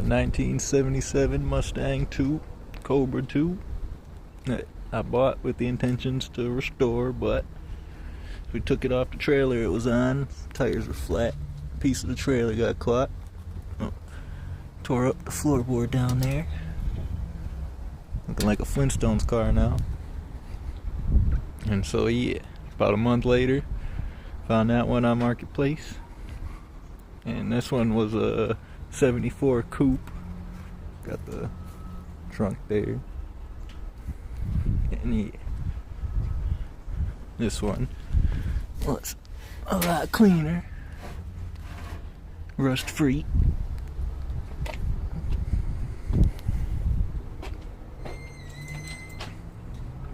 1977 Mustang 2, Cobra 2 that I bought with the intentions to restore, but we took it off the trailer it was on. Tires were flat. A piece of the trailer got caught. Tore up the floorboard down there. Looking like a Flintstones car now. And so yeah, about a month later, found that one on Marketplace. And this one was a 74 coupe. Got the trunk there. And yeah, this one was a lot cleaner, rust free.